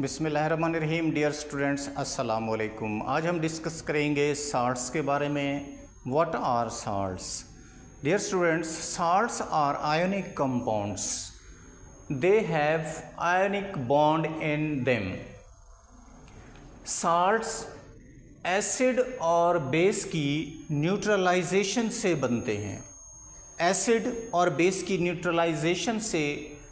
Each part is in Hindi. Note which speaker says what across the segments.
Speaker 1: बिस्मिल्लाहिर्रहमानिर्रहीम। डियर स्टूडेंट्स, अस्सलाम वालेकुम। आज हम डिस्कस करेंगे साल्ट्स के बारे में। What are salts? Dear students, salts are ionic compounds. They have ionic bond in them. Salts acid और बेस की न्यूट्रलाइजेशन से बनते हैं। एसिड और बेस की न्यूट्रलाइजेशन से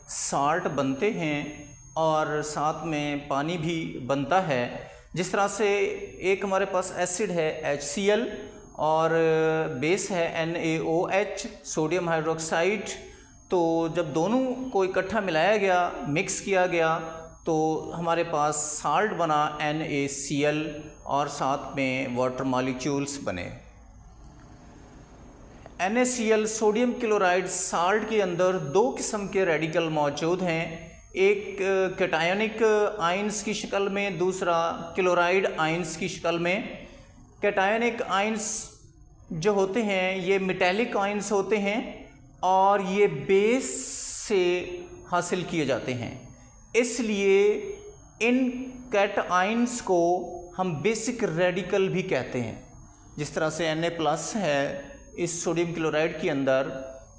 Speaker 1: साल्ट बनते हैं और साथ में पानी भी बनता है। जिस तरह से एक हमारे पास एसिड है HCl और बेस है NaOH, सोडियम हाइड्रोक्साइड। तो जब दोनों को इकट्ठा मिलाया गया, मिक्स किया गया, तो हमारे पास साल्ट बना NaCl और साथ में वाटर मॉलिक्यूल्स बने। NaCl सोडियम क्लोराइड साल्ट के अंदर दो किस्म के रेडिकल मौजूद हैं। एक कैटायोनिक आयंस की शक्ल में, दूसरा क्लोराइड आयंस की शक्ल में। कैटायोनिक आयंस जो होते हैं ये मेटालिक आयंस होते हैं और ये बेस से हासिल किए जाते हैं। इसलिए इन कैट आयंस को हम बेसिक रेडिकल भी कहते हैं। जिस तरह से Na+ है इस सोडियम क्लोराइड के अंदर,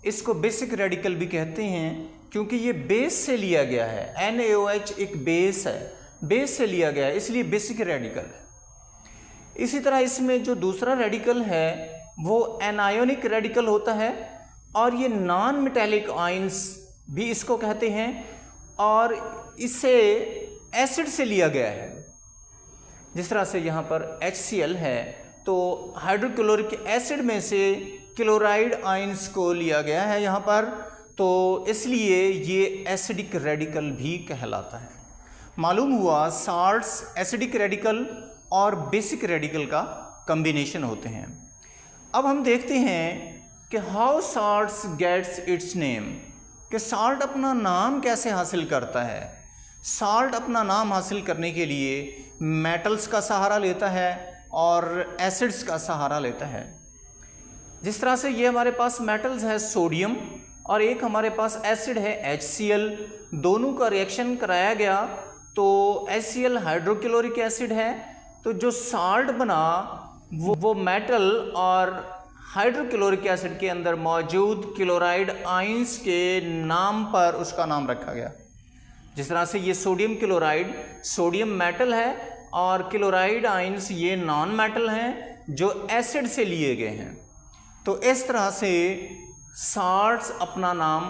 Speaker 1: इसको बेसिक रेडिकल भी कहते हैं क्योंकि ये बेस से लिया गया है। NaOH एक बेस है, बेस से लिया गया है, इसलिए बेसिक रेडिकल है। इसी तरह इसमें जो दूसरा रेडिकल है वो एनायोनिक रेडिकल होता है और ये नॉन मेटालिक आयंस भी इसको कहते हैं और इसे एसिड से लिया गया है। जिस तरह से यहाँ पर HCl है तो हाइड्रोक्लोरिक एसिड में से क्लोराइड आयंस को लिया गया है यहाँ पर, तो इसलिए ये एसिडिक रेडिकल भी कहलाता है। मालूम हुआ साल्ट्स एसिडिक रेडिकल और बेसिक रेडिकल का कॉम्बिनेशन होते हैं। अब हम देखते हैं कि how salts gets its name, कि साल्ट अपना नाम कैसे हासिल करता है। साल्ट अपना नाम हासिल करने के लिए मेटल्स का सहारा लेता है और एसिड्स का सहारा लेता है। जिस तरह से ये हमारे पास मेटल्स है सोडियम और एक हमारे पास एसिड है HCl, दोनों का रिएक्शन कराया गया तो HCl हाइड्रोक्लोरिक एसिड है। तो जो साल्ट बना वो मेटल और हाइड्रोक्लोरिक एसिड के अंदर मौजूद क्लोराइड आयंस के नाम पर उसका नाम रखा गया। जिस तरह से ये सोडियम क्लोराइड, सोडियम मेटल है और क्लोराइड आयंस ये नॉन मेटल हैं जो एसिड से लिए गए हैं। तो इस तरह से साल्ट्स अपना नाम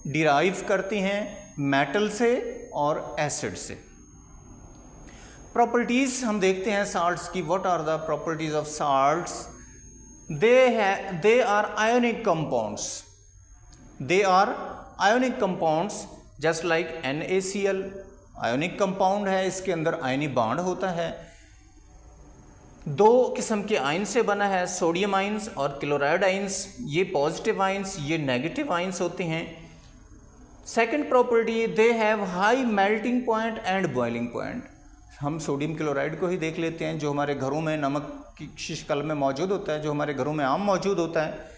Speaker 1: डिराइव करते हैं मेटल से और एसिड से। प्रॉपर्टीज हम देखते हैं साल्ट्स की। What are the properties of salts? They are ionic compounds. They are ionic compounds just like NaCl ionic compound है, इसके अंदर आयनी बॉन्ड होता है। दो किस्म के आयन से बना है, सोडियम आयंस और क्लोराइड आयंस। ये पॉजिटिव आयंस, ये नेगेटिव आयंस होते हैं। Second property, they have high melting point and boiling point. हम सोडियम क्लोराइड को ही देख लेते हैं जो हमारे घरों में नमक की शक्ल में मौजूद होता है, जो हमारे घरों में आम मौजूद होता है।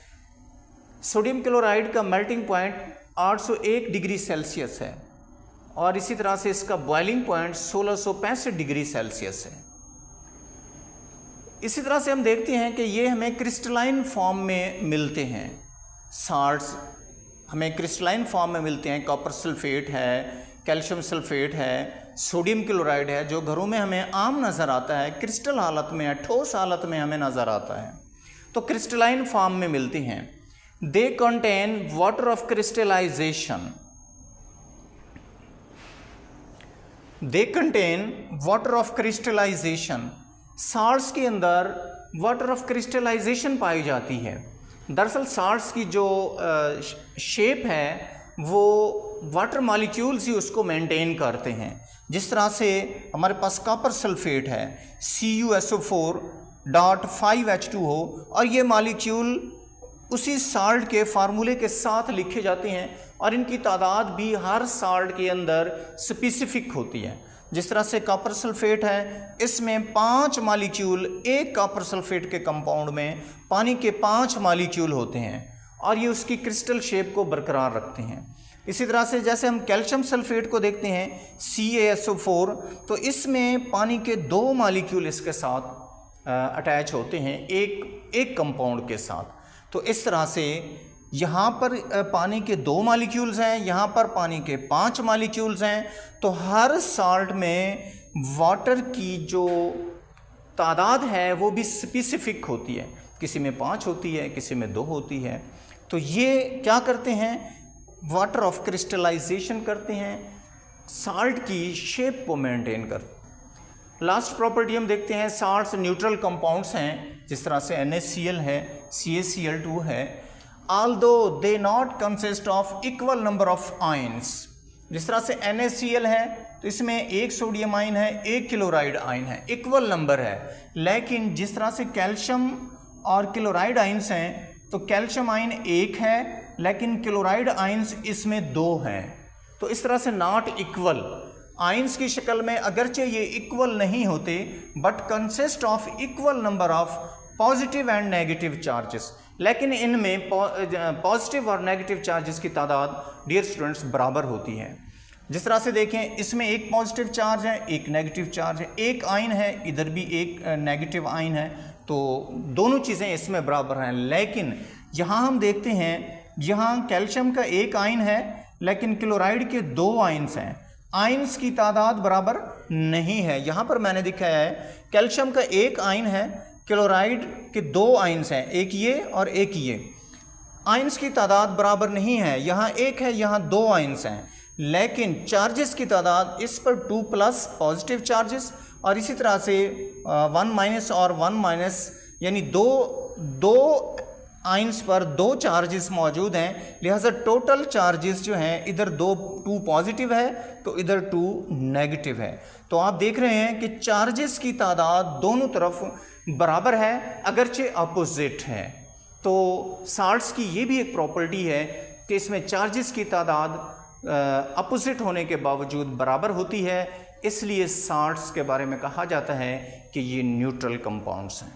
Speaker 1: सोडियम क्लोराइड का मेल्टिंग पॉइंट 801 डिग्री सेल्सियस है और इसी तरह से इसका बॉइलिंग पॉइंट 1665 डिग्री सेल्सियस है। इसी तरह से हम देखते हैं कि ये हमें क्रिस्टलाइन फॉर्म में मिलते हैं। साल्ट्स हमें क्रिस्टलाइन फॉर्म में मिलते हैं। कॉपर सल्फेट है, कैल्शियम सल्फेट है, सोडियम क्लोराइड है जो घरों में हमें आम नज़र आता है, क्रिस्टल हालत में है, ठोस हालत में हमें नज़र आता है। तो क्रिस्टलाइन फॉर्म में मिलते हैं। They contain water of crystallisation. They contain water of crystallisation. Salts के अंदर वाटर ऑफ क्रिस्टलाइजेशन पाई जाती है। दरअसल साल्ट्स की जो शेप है वो वाटर मॉलिक्यूल्स ही उसको मेंटेन करते हैं। जिस तरह से हमारे पास कॉपर सल्फेट है CuSO4.5H2O और ये मॉलिक्यूल उसी साल्ट के फार्मूले के साथ लिखे जाते हैं और इनकी तादाद भी हर साल्ट के अंदर स्पेसिफिक होती है। जिस तरह से कॉपर सल्फेट है, इसमें 5 मॉलिक्यूल, एक कॉपर सल्फेट के कंपाउंड में पानी के 5 मॉलिक्यूल होते हैं और ये उसकी क्रिस्टल शेप को बरकरार रखते हैं। इसी तरह से जैसे हम कैल्शियम सल्फेट को देखते हैं CaSO4, तो इसमें पानी के 2 मॉलिक्यूल इसके साथ अटैच होते हैं एक कंपाउंड के साथ। तो इस तरह से यहाँ पर पानी के 2 मॉलिक्यूल्स हैं, यहाँ पर पानी के 5 मॉलिक्यूल्स हैं। तो हर साल्ट में वाटर की जो तादाद है वो भी स्पेसिफिक होती है, किसी में 5 होती है, किसी में 2 होती है। तो ये क्या करते हैं, वाटर ऑफ क्रिस्टलाइजेशन करते हैं, साल्ट की शेप को मेंटेन करते। लास्ट प्रॉपर्टी हम देखते हैं, साल्ट्स न्यूट्रल कंपाउंड्स हैं, जिस तरह से NaCl है, CaCl2 है, although they not consist of equal number of ions। जिस तरह से NaCl है तो इसमें 1 सोडियम आयन है, 1 क्लोराइड आयन है, इक्वल नंबर है। लेकिन जिस तरह से कैल्शियम और क्लोराइड आयन्स हैं तो कैल्शियम आयन 1 है लेकिन क्लोराइड आयन्स इसमें 2 हैं। तो इस तरह से नॉट इक्वल, आयन्स की शक्ल में अगरचे ये इक्वल नहीं होते but consist of equal number of positive and negative charges. लेकिन इनमें पॉजिटिव और नेगेटिव चार्जेस की तादाद डियर स्टूडेंट्स बराबर होती है। जिस तरह से देखें, इसमें एक पॉजिटिव चार्ज है, एक नेगेटिव चार्ज है, एक आयन है, इधर भी एक नेगेटिव आयन है, तो दोनों चीज़ें इसमें बराबर हैं। लेकिन यहाँ हम देखते हैं, यहाँ कैल्शियम का 1 आयन है लेकिन क्लोराइड के 2 आयन्स हैं, आयन्स की तादाद बराबर नहीं है। यहाँ पर मैंने दिखाया है कैल्शियम का 1 आयन है, क्लोराइड के 2 आयन्स हैं, एक ये और एक ये, आयन्स की तादाद बराबर नहीं है, यहाँ 1 है, यहाँ 2 आयन्स हैं। लेकिन चार्जेस की तादाद इस पर 2+ पॉजिटिव चार्जेस और इसी तरह से 1- और 1- यानी दो आयन्स पर 2 चार्जेस मौजूद हैं। लिहाजा टोटल चार्जेस जो हैं, इधर 2 पॉजिटिव है तो इधर 2 नेगेटिव है। तो आप देख रहे हैं कि चार्जेस की तादाद दोनों तरफ बराबर है अगरचे अपोजिट है। तो साल्ट्स की ये भी एक प्रॉपर्टी है कि इसमें चार्जेस की तादाद अपोजिट होने के बावजूद बराबर होती है, इसलिए साल्ट्स के बारे में कहा जाता है कि ये न्यूट्रल कंपाउंड्स हैं।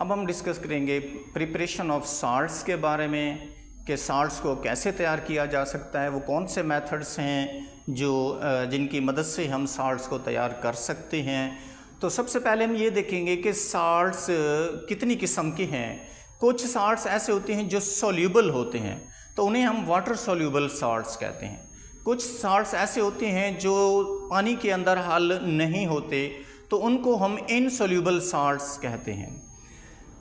Speaker 1: अब हम डिस्कस करेंगे प्रिपरेशन ऑफ साल्ट्स के बारे में कि साल्ट्स को कैसे तैयार किया जा सकता है, वो कौन से मेथड्स हैं जो जिनकी मदद से हम साल्ट्स को तैयार कर सकते हैं। तो सबसे पहले हम ये देखेंगे कि साल्ट्स कितनी किस्म के हैं। कुछ साल्ट्स ऐसे होते हैं जो सोल्यूबल होते हैं, तो उन्हें हम वाटर सोल्यूबल साल्ट्स कहते हैं। कुछ साल्ट्स ऐसे होते हैं जो पानी के अंदर हल नहीं होते, तो उनको हम इनसोल्यूबल साल्ट्स कहते हैं।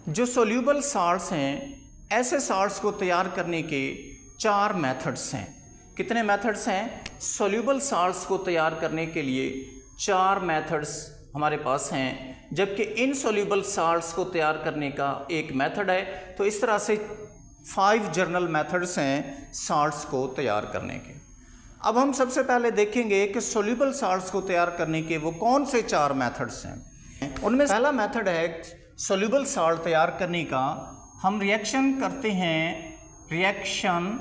Speaker 1: जो सोल्यूबल साल्ट्स हैं, ऐसे साल्ट्स को तैयार करने के 4 मेथड्स हैं। कितने मेथड्स हैं? सोल्यूबल साल्ट्स को तैयार करने के लिए 4 मेथड्स हमारे पास हैं, जबकि इनसोल्यूबल साल्ट्स को तैयार करने का एक मेथड है। तो इस तरह से 5 जनरल मेथड्स हैं साल्ट्स को तैयार करने के। अब हम सबसे पहले देखेंगे कि सोल्यूबल साल्ट्स को तैयार करने के वो कौन से 4 मेथड्स हैं। उनमें पहला मेथड है सोल्यूबल साल्ट तैयार करने का। हम रिएक्शन करते हैं, reaction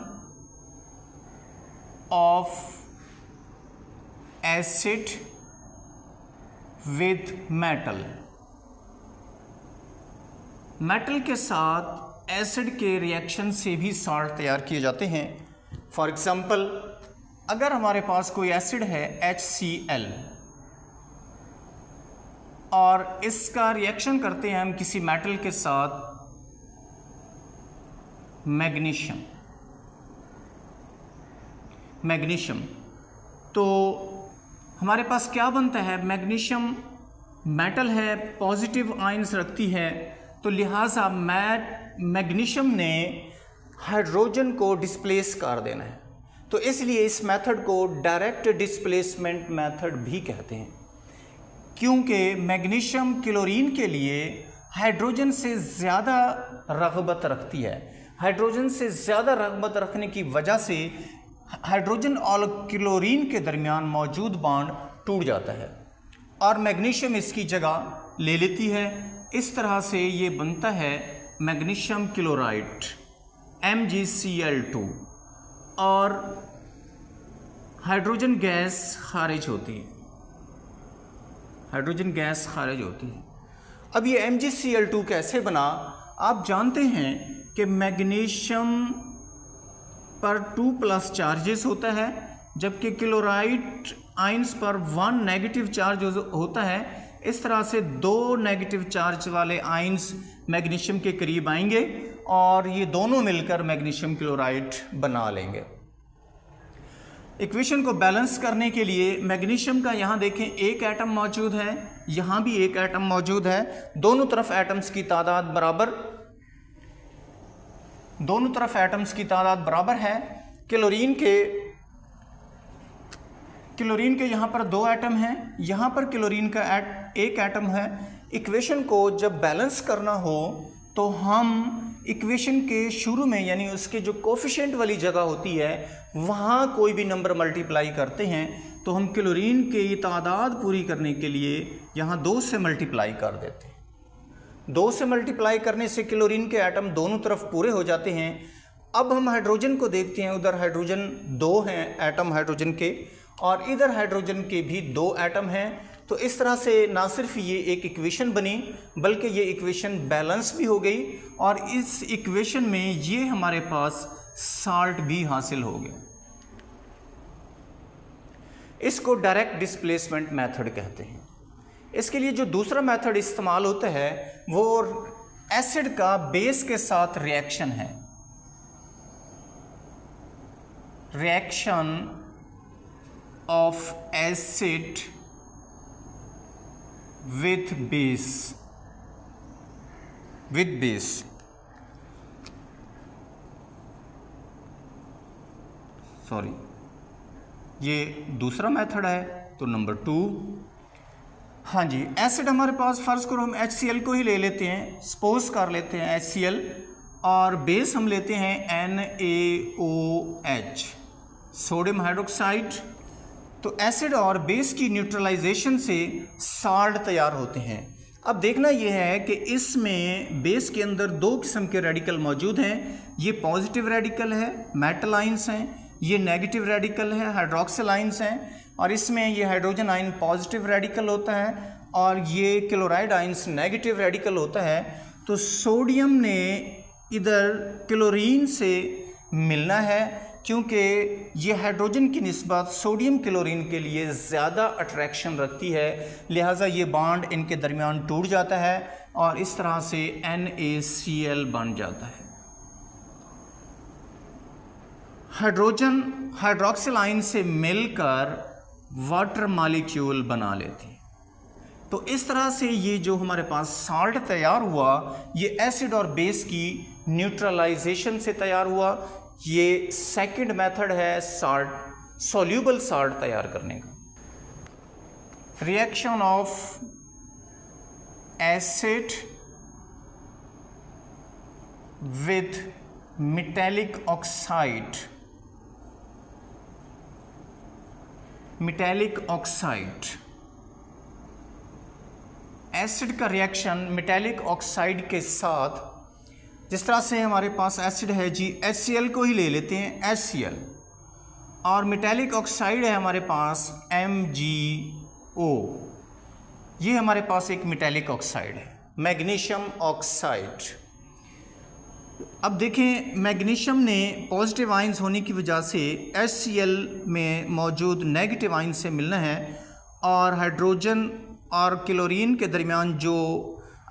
Speaker 1: of acid with metal. Metal के साथ एसिड के रिएक्शन से भी साल्ट तैयार किए जाते हैं। फॉर एग्जांपल, अगर हमारे पास कोई एसिड है HCl और इसका रिएक्शन करते हैं हम किसी मेटल के साथ मैग्नीशियम, तो हमारे पास क्या बनता है? मैग्नीशियम मेटल है, पॉजिटिव आयंस रखती है, तो लिहाजा मैग्नीशियम ने हाइड्रोजन को डिस्प्लेस कर देना है। तो इसलिए इस मेथड को डायरेक्ट डिस्प्लेसमेंट मेथड भी कहते हैं, क्योंकि मैग्नीशियम क्लोरीन के लिए हाइड्रोजन से ज़्यादा रग़बत रखती है। हाइड्रोजन से ज़्यादा रग़बत रखने की वजह से हाइड्रोजन और क्लोरीन के दरमियान मौजूद बॉन्ड टूट जाता है और मैग्नीशियम इसकी जगह ले लेती है। इस तरह से ये बनता है मैग्नीशियम क्लोराइड MgCl2 और हाइड्रोजन गैस खारिज होती है, हाइड्रोजन गैस खारिज होती है। अब ये MgCl2 कैसे बना? आप जानते हैं कि मैग्नीशियम पर 2+ चार्जेस होता है, जबकि क्लोराइड आयंस पर 1 नेगेटिव चार्ज होता है। इस तरह से 2 नेगेटिव चार्ज वाले आयंस मैग्नीशियम के करीब आएंगे और ये दोनों मिलकर मैग्नीशियम क्लोराइड बना लेंगे। इक्वेशन को बैलेंस करने के लिए मैग्नीशियम का यहाँ देखें एक एटम मौजूद है, यहाँ भी एक एटम मौजूद है, दोनों तरफ एटम्स की तादाद बराबर, दोनों तरफ एटम्स की तादाद बराबर है। क्लोरीन के यहाँ पर 2 एटम हैं, यहाँ पर क्लोरीन का एक एटम है। इक्वेशन को जब बैलेंस करना हो तो हम इक्वेशन के शुरू में यानी उसके जो कोफिशिएंट वाली जगह होती है वहाँ कोई भी नंबर मल्टीप्लाई करते हैं, तो हम क्लोरीन की तादाद पूरी करने के लिए यहाँ 2 से मल्टीप्लाई कर देते हैं। 2 से मल्टीप्लाई करने से क्लोरीन के एटम दोनों तरफ पूरे हो जाते हैं। अब हम हाइड्रोजन को देखते हैं, उधर हाइड्रोजन 2 हैं एटम हाइड्रोजन के, और इधर हाइड्रोजन के भी 2 एटम हैं। तो इस तरह से ना सिर्फ ये एक इक्वेशन बनी बल्कि ये इक्वेशन बैलेंस भी हो गई, और इस इक्वेशन में ये हमारे पास साल्ट भी हासिल हो गया। इसको डायरेक्ट डिस्प्लेसमेंट मेथड कहते हैं। इसके लिए जो दूसरा मेथड इस्तेमाल होता है वो एसिड का बेस के साथ रिएक्शन है, reaction of acid with base। Sorry, ये दूसरा मेथड है, तो नंबर 2। हाँ जी, एसिड हमारे पास, फर्ज करो हम HCl को ही ले लेते हैं, सपोज कर लेते हैं HCl, और बेस हम लेते हैं NaOH, सोडियम हाइड्रोक्साइड। तो एसिड और बेस की न्यूट्रलाइजेशन से साल्ट तैयार होते हैं। अब देखना यह है कि इसमें बेस के अंदर 2 किस्म के रेडिकल मौजूद हैं। ये पॉजिटिव रेडिकल है, मेटल आयंस हैं, ये नेगेटिव रेडिकल है, हाइड्रोक्सिल आयंस हैं, और इसमें ये हाइड्रोजन आयन पॉजिटिव रेडिकल होता है और ये क्लोराइड आयंस नेगेटिव रेडिकल होता है। तो सोडियम ने इधर क्लोरीन से मिलना है, क्योंकि ये हाइड्रोजन की निस्बत सोडियम क्लोरीन के लिए ज़्यादा अट्रैक्शन रखती है, लिहाजा ये बॉन्ड इनके दरमियान टूट जाता है और इस तरह से NaCl बन जाता है। हाइड्रोजन हाइड्रोक्सिल आयन से मिलकर वाटर मॉलिक्यूल बना लेते हैं। तो इस तरह से ये जो हमारे पास साल्ट तैयार हुआ, ये एसिड और बेस की न्यूट्रलाइजेशन से तैयार हुआ। ये सेकंड मेथड है साल्ट, सॉल्यूबल साल्ट तैयार करने का। Reaction of acid with metallic oxide, metallic oxide, acid का रिएक्शन मेटालिक ऑक्साइड के साथ, जिस तरह से हमारे पास एसिड है जी, HCl को ही ले लेते हैं HCl, और मेटालिक ऑक्साइड है हमारे पास MgO, ये हमारे पास एक मेटालिक ऑक्साइड है, मैग्नीशियम ऑक्साइड। अब देखें, मैग्नीशियम ने पॉजिटिव आयंस होने की वजह से HCl में मौजूद नेगेटिव आयंस से मिलना है, और हाइड्रोजन और क्लोरीन के दरमियान जो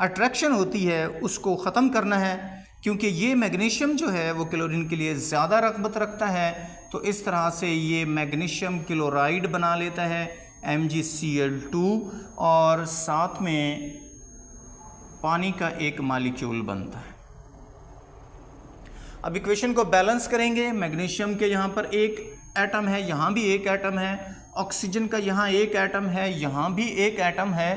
Speaker 1: अट्रैक्शन होती है उसको ख़त्म करना है, क्योंकि ये मैग्नीशियम जो है वो क्लोरीन के लिए ज़्यादा रग़बत रखता है। तो इस तरह से ये मैग्नीशियम क्लोराइड बना लेता है MgCl2, और साथ में पानी का एक मॉलिक्यूल बनता है। अब इक्वेशन को बैलेंस करेंगे। मैग्नीशियम के यहाँ पर एक एटम है, यहाँ भी एक एटम है, ऑक्सीजन का यहाँ एक एटम है, यहाँ भी एक एटम है,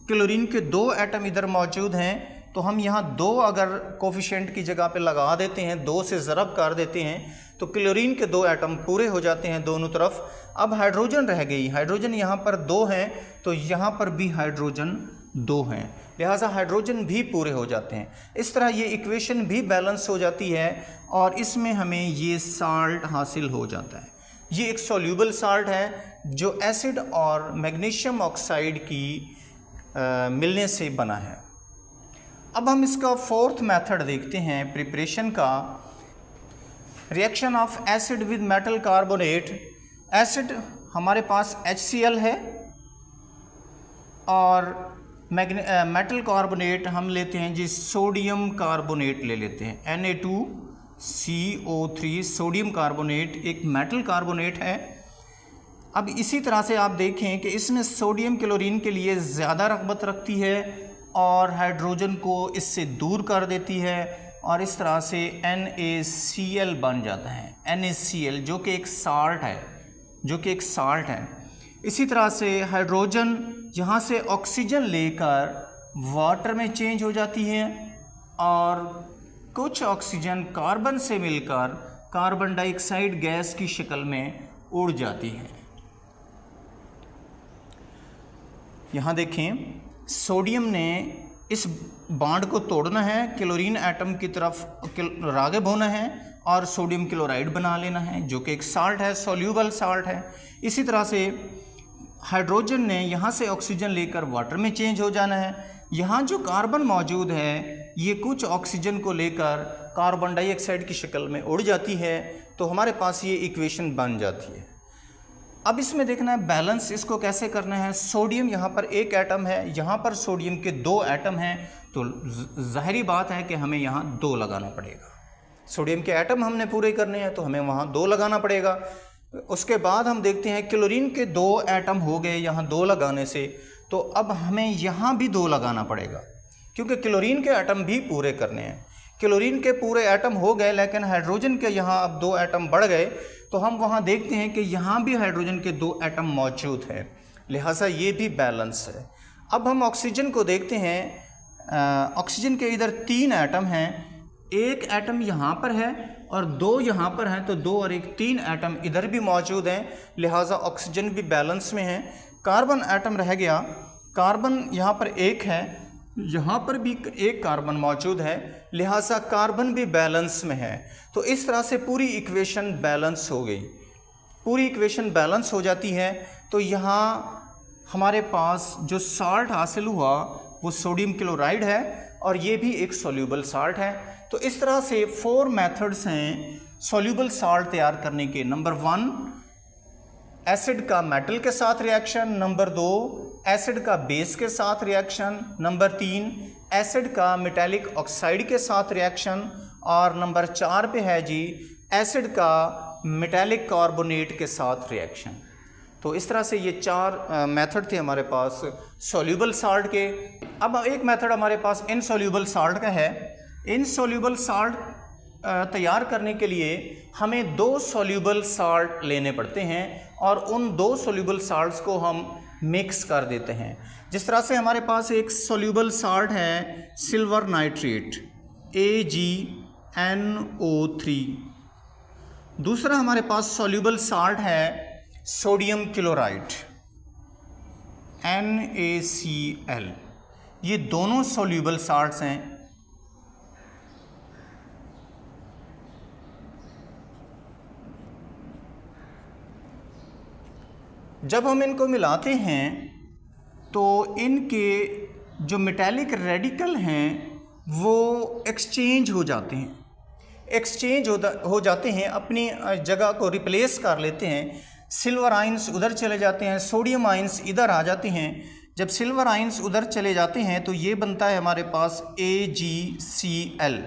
Speaker 1: क्लोरीन के 2 एटम इधर मौजूद हैं। तो हम यहाँ 2 अगर कोफिशिएंट की जगह पे लगा देते हैं, 2 से ज़रब कर देते हैं, तो क्लोरीन के 2 एटम पूरे हो जाते हैं दोनों तरफ। अब हाइड्रोजन रह गई, हाइड्रोजन यहाँ पर 2 हैं, तो यहाँ पर भी हाइड्रोजन 2 हैं, लिहाजा हाइड्रोजन भी पूरे हो जाते हैं। इस तरह ये इक्वेशन भी बैलेंस हो जाती है और इसमें हमें ये साल्ट हासिल हो जाता है। ये एक सॉल्यूबल साल्ट है जो एसिड और मैग्नीशियम ऑक्साइड की मिलने से बना है। अब हम इसका 4th मेथड देखते हैं प्रिपरेशन का। Reaction of acid with metal carbonate, acid हमारे पास HCl है और मेटल कार्बोनेट हम लेते हैं जी सोडियम कार्बोनेट ले लेते हैं, Na2CO3 सोडियम कार्बोनेट एक मेटल कार्बोनेट है। अब इसी तरह से आप देखें कि इसमें सोडियम क्लोरीन के लिए ज़्यादा रग़बत रखती है और हाइड्रोजन को इससे दूर कर देती है और इस तरह से NaCl बन जाता है, NaCl जो कि एक साल्ट है, इसी तरह से हाइड्रोजन यहाँ से ऑक्सीजन लेकर वाटर में चेंज हो जाती है और कुछ ऑक्सीजन कार्बन से मिलकर कार्बन डाइऑक्साइड गैस की शक्ल में उड़ जाती है। यहाँ देखें, सोडियम ने इस बॉन्ड को तोड़ना है, क्लोरीन एटम की तरफ राग़िब होना है और सोडियम क्लोराइड बना लेना है जो कि एक साल्ट है, सोल्यूबल साल्ट है। इसी तरह से हाइड्रोजन ने यहाँ से ऑक्सीजन लेकर वाटर में चेंज हो जाना है। यहाँ जो कार्बन मौजूद है ये कुछ ऑक्सीजन को लेकर कार्बन डाइऑक्साइड की शक्ल में उड़ जाती है, तो हमारे पास ये इक्वेशन बन जाती है। अब इसमें देखना है बैलेंस इसको कैसे करना है। सोडियम यहाँ पर एक एटम है, यहाँ पर सोडियम के 2 एटम हैं, तो ज़ाहिरी बात है कि हमें यहाँ 2 लगाना पड़ेगा। सोडियम के एटम हमने पूरे करने हैं तो हमें वहाँ 2 लगाना पड़ेगा। उसके बाद हम देखते हैं क्लोरीन के 2 एटम हो गए यहाँ 2 लगाने से, तो अब हमें यहाँ भी 2 लगाना पड़ेगा क्योंकि क्लोरीन के एटम भी पूरे करने हैं। क्लोरीन के पूरे एटम हो गए लेकिन हाइड्रोजन के यहाँ अब 2 एटम बढ़ गए, तो हम वहाँ देखते हैं कि यहाँ भी हाइड्रोजन के 2 एटम मौजूद हैं, लिहाजा ये भी बैलेंस है। अब हम ऑक्सीजन को देखते हैं, ऑक्सीजन के इधर 3 एटम हैं, एक एटम यहाँ पर है और 2 यहाँ पर हैं, तो 2 और 1 3 एटम इधर भी मौजूद हैं, लिहाजा ऑक्सीजन भी बैलेंस में है। कार्बन एटम रह गया, कार्बन यहाँ पर 1 है, यहाँ पर भी 1 कार्बन मौजूद है, लिहाजा कार्बन भी बैलेंस में है। तो इस तरह से पूरी इक्वेशन बैलेंस हो गई, पूरी इक्वेशन बैलेंस हो जाती है। तो यहाँ हमारे पास जो साल्ट हासिल हुआ वो सोडियम क्लोराइड है और ये भी एक सोल्यूबल साल्ट है। तो इस तरह से 4 मेथड्स हैं सोल्यूबल साल्ट तैयार करने के। नंबर 1 एसिड का मेटल के साथ रिएक्शन, नंबर 2 एसिड का बेस के साथ रिएक्शन, नंबर 3 एसिड का मेटालिक ऑक्साइड के साथ रिएक्शन और नंबर 4 पे है जी एसिड का मेटालिक कार्बोनेट के साथ रिएक्शन। तो इस तरह से ये 4 मेथड थे हमारे पास सोल्यूबल साल्ट के। अब एक मेथड हमारे पास इनसोल्यूबल साल्ट का है। इनसोल्यूबल साल्ट तैयार करने के लिए हमें 2 सोल्यूबल साल्ट लेने पड़ते हैं और उन 2 सोल्यूबल साल्ट्स को हम मिक्स कर देते हैं। जिस तरह से हमारे पास एक सोल्यूबल साल्ट है सिल्वर नाइट्रेट AgNO3, दूसरा हमारे पास सोल्यूबल साल्ट है सोडियम क्लोराइड NaCl। ये दोनों सोल्यूबल साल्ट्स हैं। जब हम इनको मिलाते हैं तो इनके जो मेटालिक रेडिकल हैं वो एक्सचेंज हो जाते हैं, हो जाते हैं, अपनी जगह को रिप्लेस कर लेते हैं। सिल्वर आइंस उधर चले जाते हैं, सोडियम आइंस इधर आ जाते हैं। जब सिल्वर आइंस उधर चले जाते हैं तो ये बनता है हमारे पास AgCl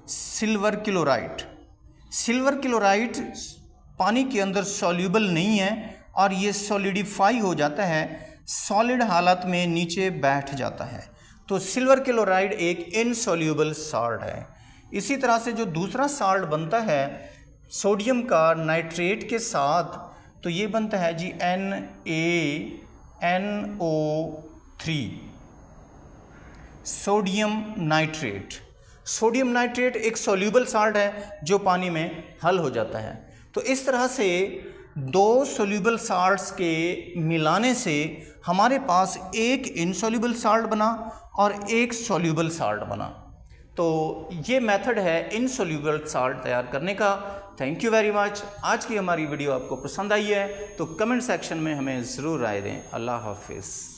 Speaker 1: silver chloride. Silver chloride पानी के अंदर सॉल्यूबल नहीं है और ये सॉलिडिफाई हो जाता है, सॉलिड हालत में नीचे बैठ जाता है। तो सिल्वर क्लोराइड एक इनसोल्यूबल साल्ट है। इसी तरह से जो दूसरा साल्ट बनता है सोडियम का नाइट्रेट के साथ, तो ये बनता है जी NaNO3 sodium nitrate. Sodium nitrate एक सोल्यूबल साल्ट है जो पानी में हल हो जाता है। तो इस तरह से 2 सोल्यूबल साल्ट्स के मिलाने से हमारे पास एक इनसोल्यूबल साल्ट बना और एक सोल्यूबल साल्ट बना। तो ये मेथड है इनसोल्यूबल साल्ट तैयार करने का। Thank you very much. आज की हमारी वीडियो आपको पसंद आई है तो कमेंट सेक्शन में हमें ज़रूर राय दें। अल्लाह हाफिज़।